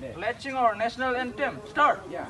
Let's sing our national anthem. Start. Yeah.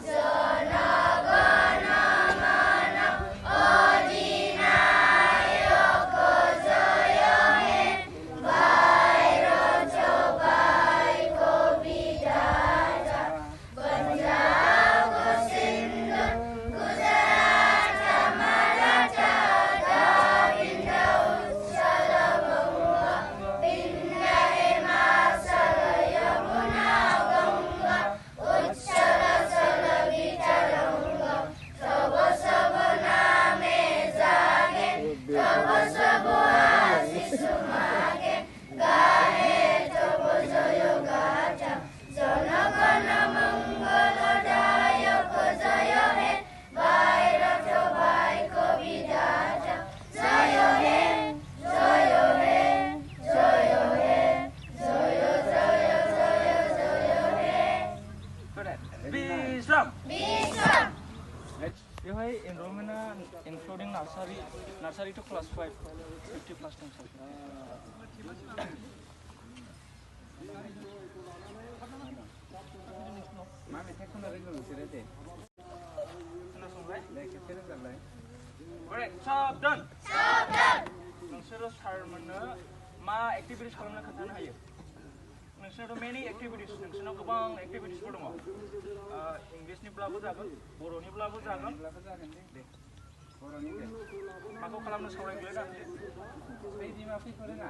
Bisram. बेवहाय एनरलमेन्टआ including nursery to class 5 50 plus times. मा मेथाइ खननो रोंगौ नोंसोरो दे खोनासंबाय खेबसे रोजाबलाय Alright, stop done. नोंसोरो सारमोननो मा एक्टिभिटिस खालामनो खोन्थानो हायो नोंसोरनावथ' many activities नोंसोरनाव गोबां एक्टिभिटिसफोर दङ इंलिशनिब्लाबो जागोन बर'निब्लाबो जागोन दे बर'नि दे माखौ खालामनो सावरायग्रोना खैदिमा फैखौ रोङा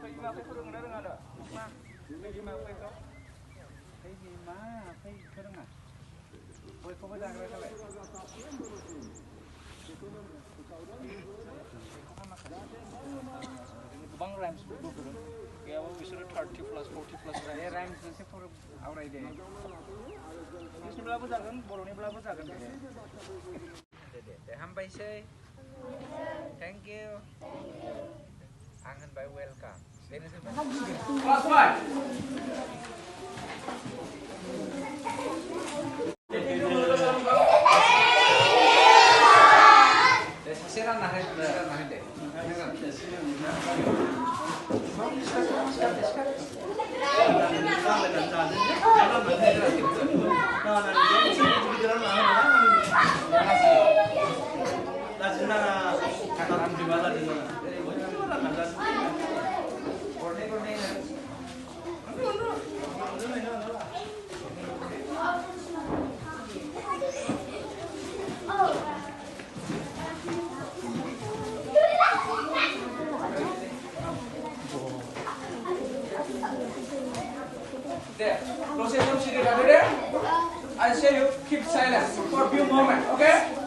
खैदिमा फैखौ रोंना रोङा दा मा खैदिमा फैखौ रोङा बयखौबो जाग्रा जाबाय गोबां राइम्सफोरबो फोरों गैयाबाबो बिसोरो 30 plus 40 plus राइम्स मोनसे आवरायदे इंलिशनिब्लाबो जागोन बर'निब्लाबो जागोन दे हामबायसै थेंक इउ आं होनबाय वेलकाम क्लास 5 सासे रानना हो दे There, close your mouth, sit there. I say you keep silent for a few moments, okay?